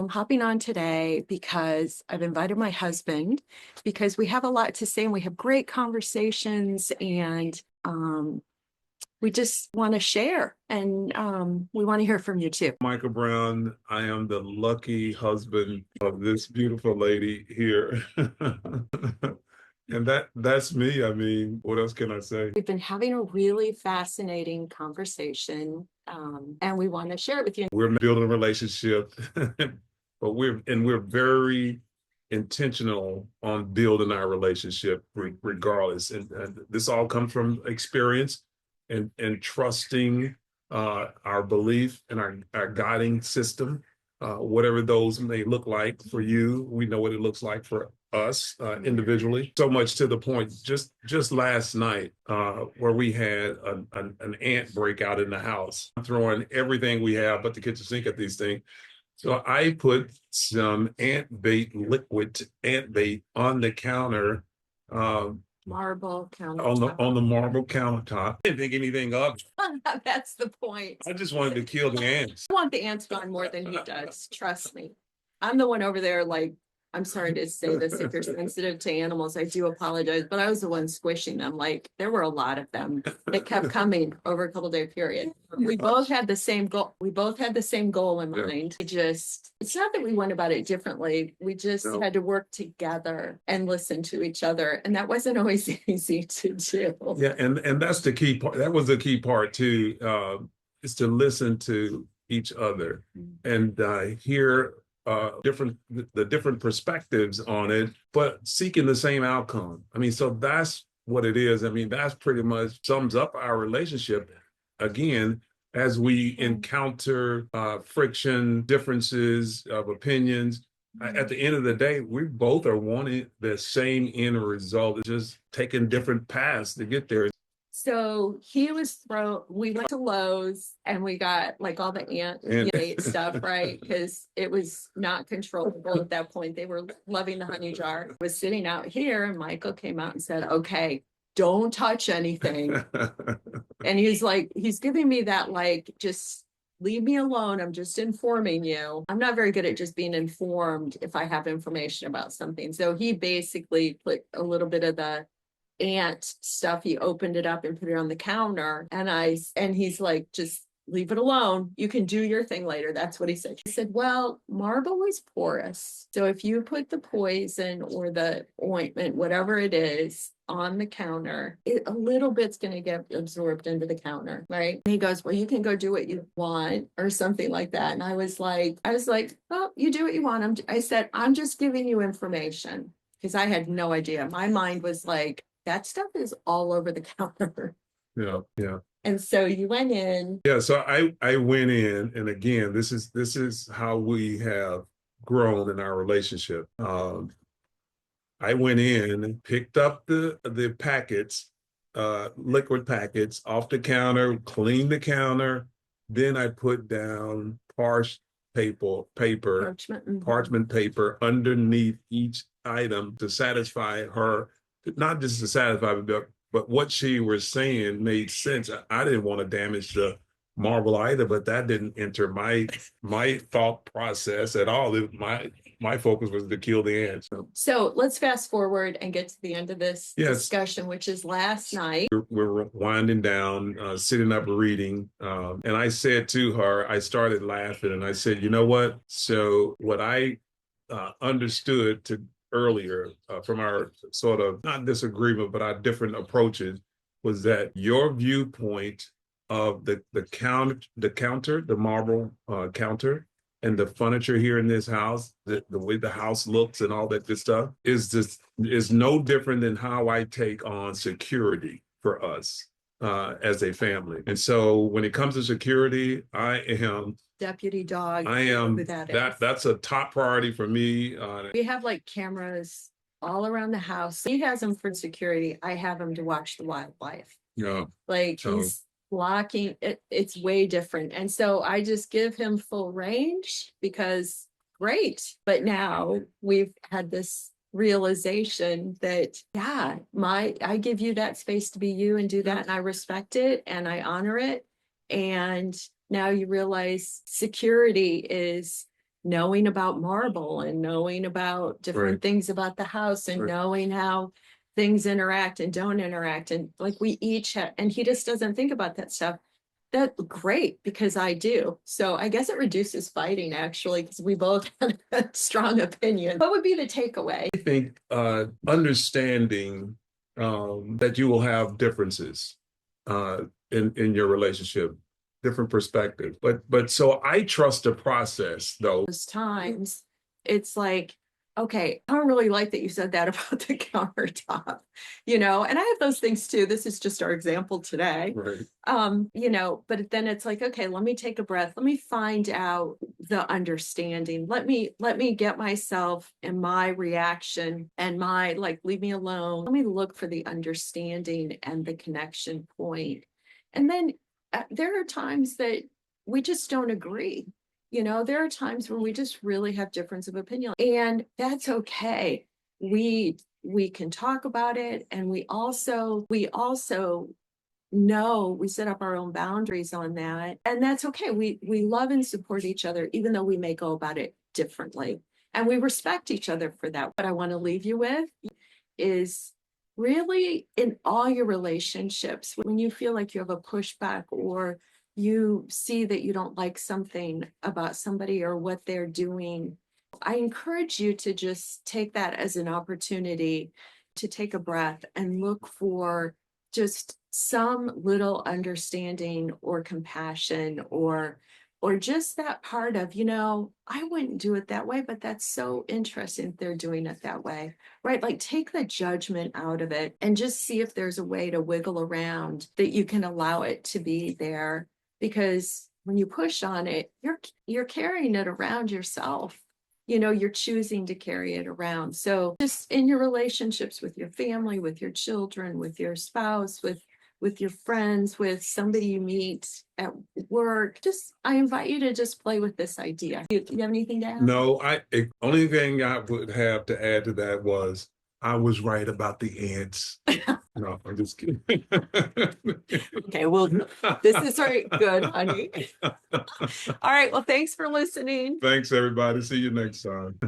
I'm hopping on today because I've invited my husband because we have a lot to say and we have great conversations and we just want to share and we want to hear from you too. Michael Brown, I am the lucky husband of this beautiful lady here. And that's me. I mean, what else can I say? We've been having a really fascinating conversation and we want to share it with you. We're building a relationship, but we're very intentional on building our relationship regardless. And this all comes from experience and trusting our belief and our guiding system, whatever those may look like for you. We know what it looks like for us individually. So much to the point, just last night, where we had an ant breakout in the house, throwing everything we have but the kitchen sink at these things. So I put some liquid ant bait on the counter, Marble countertop. on the marble countertop. I didn't think anything of it. That's the point. I just wanted to kill the ants. I want the ants gone more than he does. Trust me. I'm the one over there, like, I'm sorry to say this. If you're sensitive to animals, I do apologize, but I was the one squishing them. Like, there were a lot of them that kept coming over a couple-day period. We both had the same goal. We both had the same goal in mind. It's not that we went about it differently. We just had to work together and listen to each other. And that wasn't always easy to do. Yeah, and that's the key part. That was the key part too, is to listen to each other and hear the different perspectives on it, but seeking the same outcome. I mean, so that's what it is. I mean, that's pretty much sums up our relationship. Again, as we encounter friction, differences of opinions, at the end of the day, we both are wanting the same end result. It's just taking different paths to get there. So we went to Lowe's and we got like all the ant stuff, right? Because it was not controllable at that point. They were loving the honey jar. I was sitting out here and Michael came out and said, okay, don't touch anything. And he's giving me that, like, just leave me alone. I'm just informing you. I'm not very good at just being informed if I have information about something. So he basically put a little bit of the ant stuff. He opened it up and put it on the counter. And he's like, just leave it alone. You can do your thing later. That's what he said. He said, well, marble is porous. So if you put the poison or the ointment, whatever it is, on the counter, a little bit's going to get absorbed into the counter, right? And he goes, well, you can go do what you want or something like that. And I was like, oh, you do what you want. I said, I'm just giving you information, because I had no idea. My mind was like, that stuff is all over the counter. Yeah. And so you went in. Yeah, so I went in, and again, this is how we have grown in our relationship. I went in and picked up the packets, liquid packets off the counter, cleaned the counter. Then I put down parchment paper underneath each item to satisfy her, not just to satisfy, but what she was saying made sense. I didn't want to damage the marble either, but that didn't enter my thought process at all. My focus was to kill the ants. So let's fast forward and get to the end of this discussion, which is last night. We're winding down, sitting up reading, and I said to her, I started laughing, and I said, you know what? So what I understood earlier from our sort of not disagreement, but our different approaches, was that your viewpoint of the marble counter, and the furniture here in this house, the way the house looks and all that good stuff, is no different than how I take on security for us as a family. And so when it comes to security, I am deputy dog. I am that's a top priority for me. We have like cameras all around the house. He has them for security. I have him to watch the wildlife. Yeah. Like he's blocking it. It's way different. And so I just give him full range because great. But now we've had this realization that, I give you that space to be you and do that. And I respect it and I honor it. And now you realize security is knowing about marble and knowing about different Right. things about the house and Right. knowing how things interact and don't interact. And like we each have, and he just doesn't think about that stuff. That's great because I do. So I guess it reduces fighting actually, because we both have a strong opinion. What would be the takeaway? I think understanding that you will have differences in your relationship, different perspectives. But so I trust the process though. Those times, it's like, okay, I don't really like that you said that about the countertop, and I have those things too. This is just our example today. Right. But then it's like, okay, let me take a breath. Let me find out the understanding. Let me get myself and my reaction and my like, leave me alone. Let me look for the understanding and the connection point. And then there are times that we just don't agree. There are times when we just really have difference of opinion, and that's okay. We can talk about it, and we also know we set up our own boundaries on that, and that's okay. We love and support each other, even though we may go about it differently, and we respect each other for that. What I want to leave you with is really in all your relationships, when you feel like you have a pushback or you see that you don't like something about somebody or what they're doing, I encourage you to just take that as an opportunity to take a breath and look for just some little understanding or compassion or just that part of, I wouldn't do it that way, but that's so interesting if they're doing it that way, right? Like take the judgment out of it and just see if there's a way to wiggle around that you can allow it to be there. Because when you push on it, you're carrying it around yourself. You're choosing to carry it around. So just in your relationships with your family, with your children, with your spouse, with your friends, with somebody you meet at work, I invite you to just play with this idea. Do you have anything to add? No, only thing I would have to add to that was I was right about the ants. No, I'm just kidding. Okay, well, this is very good, honey. All right, well, thanks for listening. Thanks, everybody. See you next time.